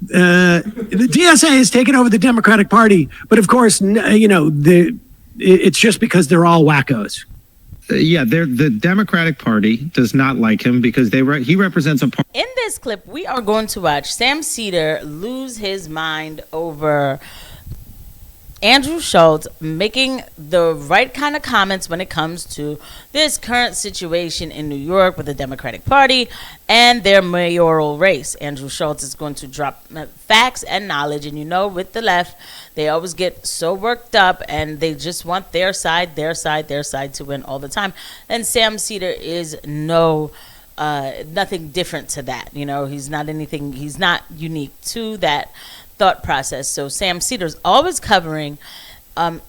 the DSA has taken over the Democratic Party, but of course, it's just because they're all wackos. The Democratic Party does not like him because he represents a party. In this clip, we are going to watch Sam Seder lose his mind over Andrew Schulz making the right kind of comments when it comes to this current situation in New York with the Democratic Party and their mayoral race. Andrew Schulz is going to drop facts and knowledge, and with the left, they always get so worked up and they just want their side to win all the time. And Sam Seder is nothing different to that. He's not unique to that thought process. So Sam Seder's always covering, Andrew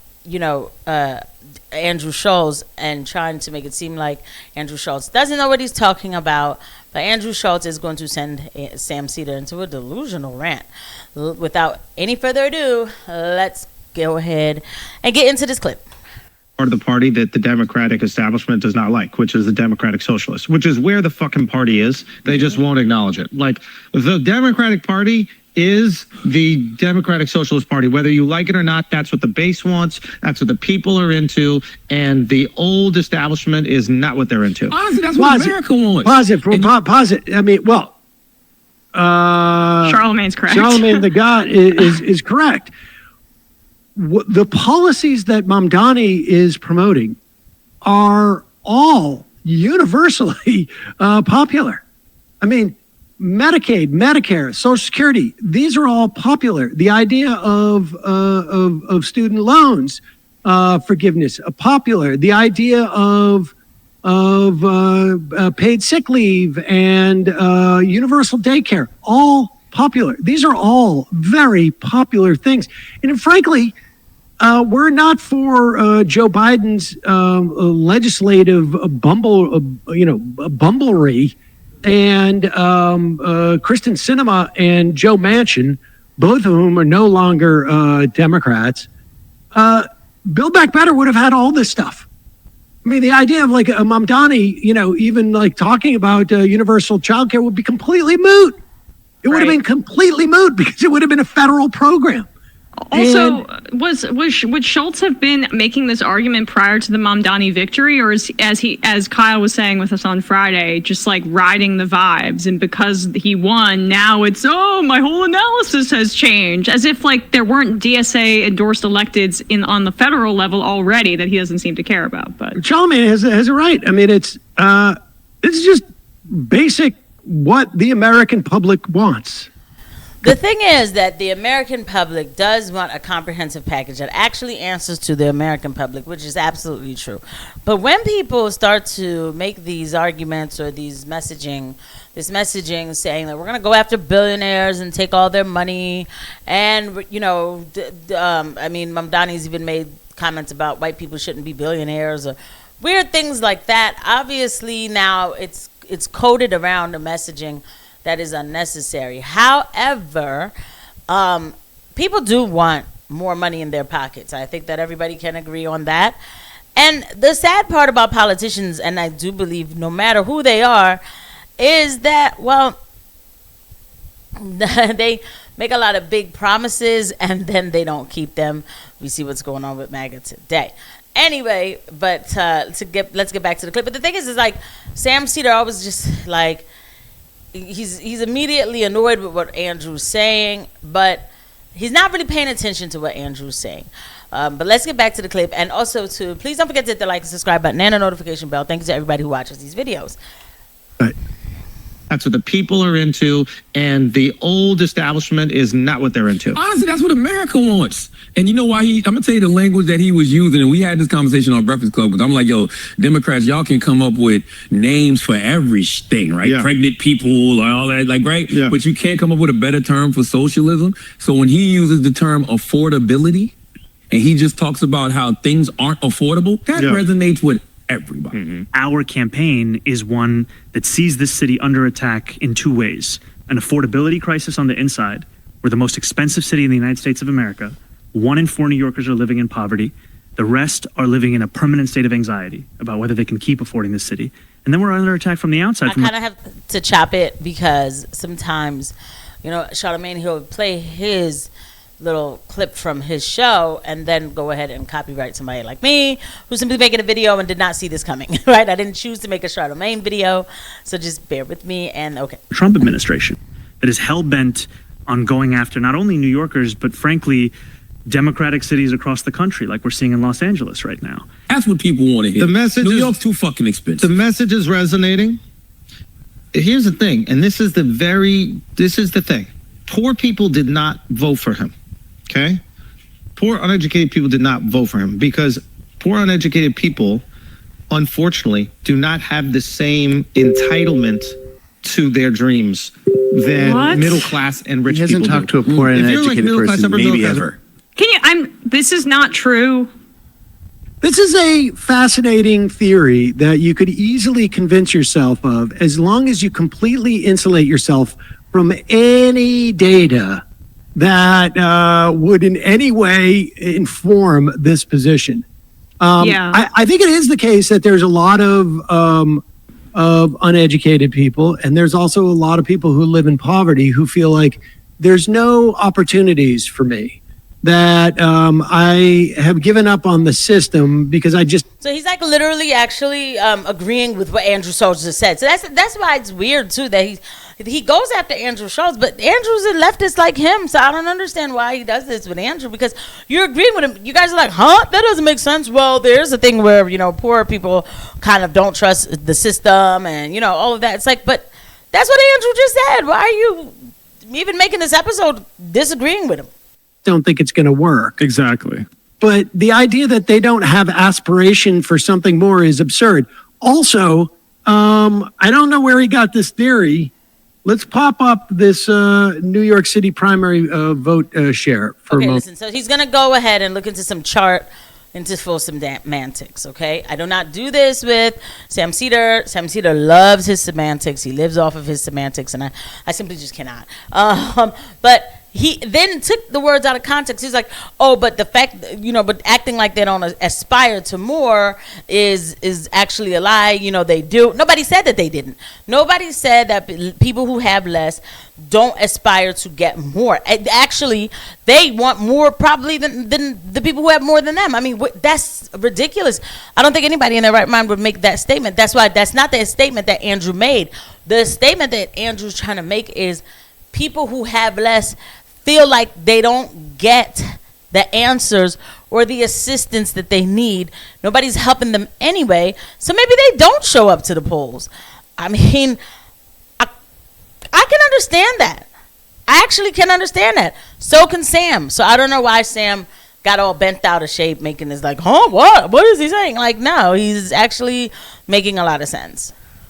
Schulz and trying to make it seem like Andrew Schulz doesn't know what he's talking about. But Andrew Schulz is going to send Sam Seder into a delusional rant. Without any further ado, let's go ahead and get into this clip. Part of the party that the Democratic establishment does not like, which is the Democratic Socialists, which is where the fucking party is. They just won't acknowledge it. Like, the Democratic Party is the Democratic Socialist Party. Whether you like it or not, that's what the base wants. That's what the people are into. And the old establishment is not what they're into. Honestly, that's what America wants. Pause it. I mean, Charlemagne's correct. Charlemagne the God is correct. The policies that Mamdani is promoting are all universally popular. I mean, Medicaid, Medicare, Social Security, these are all popular. The idea of student loans forgiveness, popular. The idea of paid sick leave and universal daycare, all popular. These are all very popular things. And frankly, we're not for Joe Biden's legislative bumblery. And Kristen Sinema and Joe Manchin, both of whom are no longer Democrats, Build Back Better would have had all this stuff. I mean, the idea of like a Mamdani, even like talking about universal childcare would be completely moot. It would have been completely moot because it would have been a federal program. Also, would Schulz have been making this argument prior to the Mamdani victory, or as Kyle was saying with us on Friday, just like riding the vibes, and because he won, now it's my whole analysis has changed, as if like there weren't DSA endorsed electeds on the federal level already that he doesn't seem to care about. But Charlemagne has a right. I mean, it's just basic what the American public wants. The thing is that the American public does want a comprehensive package that actually answers to the American public, which is absolutely true. But when people start to make these arguments or this messaging saying that we're going to go after billionaires and take all their money, and Mamdani's even made comments about white people shouldn't be billionaires or weird things like that. Obviously, now it's coded around a messaging that is unnecessary. However, people do want more money in their pockets. I think that everybody can agree on that. And the sad part about politicians, and I do believe no matter who they are, is that, they make a lot of big promises and then they don't keep them. We see what's going on with MAGA today. Anyway, but let's get back to the clip. But the thing is like Sam Seder always just like, he's immediately annoyed with what Andrew's saying, but he's not really paying attention to what Andrew's saying. But let's get back to the clip, and also please don't forget to hit the like and subscribe button and the notification bell. Thank you to everybody who watches these videos. Right. That's what the people are into, and the old establishment is not what they're into. Honestly, that's what America wants. And you know why I'm going to tell you the language that he was using, and we had this conversation on Breakfast Club, because I'm like, yo, Democrats, y'all can come up with names for everything, right? Yeah. Pregnant people, all that, like, right? Yeah. But you can't come up with a better term for socialism. So when he uses the term affordability, and he just talks about how things aren't affordable, that resonates with everybody. Mm-hmm. Our campaign is one that sees this city under attack in two ways. An affordability crisis on the inside. We're the most expensive city in the United States of America. 1 in 4 New Yorkers are living in poverty. The rest are living in a permanent state of anxiety about whether they can keep affording this city. And then we're under attack from the outside. I kind of have to chop it because sometimes Charlemagne, he'll play his little clip from his show and then go ahead and copyright somebody like me who's simply making a video and did not see this coming, right? I didn't choose to make a Charlemagne video, so just bear with me. And okay. Trump administration that is hell-bent on going after not only New Yorkers, but frankly, Democratic cities across the country, like we're seeing in Los Angeles right now. That's what people want to hear. The message New is- York's too fucking expensive. The message is resonating. Here's the thing, and this is the thing. Poor people did not vote for him. Okay? Poor uneducated people did not vote for him because poor uneducated people, unfortunately, do not have the same entitlement to their dreams than What? middle class and rich people. He hasn't do. talked to a poor and If you're like uneducated middle class, person, upper maybe middle class- ever. This is not true. This is a fascinating theory that you could easily convince yourself of as long as you completely insulate yourself from any data that would in any way inform this position. I think it is the case that there's a lot of uneducated people, and there's also a lot of people who live in poverty who feel like there's no opportunities for me, that I have given up on the system because I just... So he's like literally actually agreeing with what Andrew Schulz just said. So that's why it's weird too that he goes after Andrew Schulz, but Andrew's a leftist like him. So I don't understand why he does this with Andrew, because you're agreeing with him. You guys are like, huh? That doesn't make sense. Well, there's a thing where, poor people kind of don't trust the system and, all of that. It's like, but that's what Andrew just said. Why are you even making this episode disagreeing with him? don't think it's going to work. Exactly. But the idea that they don't have aspiration for something more is absurd. Also, I don't know where he got this theory. Let's pop up this New York City primary vote share for a Okay, moment. listen. So he's going to go ahead and look into some chart, into full semantics, okay? I do not do this with Sam Seder. Sam Seder loves his semantics. He lives off of his semantics, and I simply just cannot. But he then took the words out of context. He's like, oh, but the fact, but acting like they don't aspire to more is actually a lie. They do. Nobody said that they didn't. Nobody said that people who have less don't aspire to get more. Actually, they want more probably than the people who have more than them. I mean, that's ridiculous. I don't think anybody in their right mind would make that statement. That's why that's not the statement that Andrew made. The statement that Andrew's trying to make is people who have less feel like they don't get the answers or the assistance that they need. Nobody's helping them anyway, so maybe they don't show up to the polls. I mean, I can understand that. I actually can understand that. So can Sam. So I don't know why Sam got all bent out of shape making this like, huh, what is he saying? Like, no, he's actually making a lot of sense.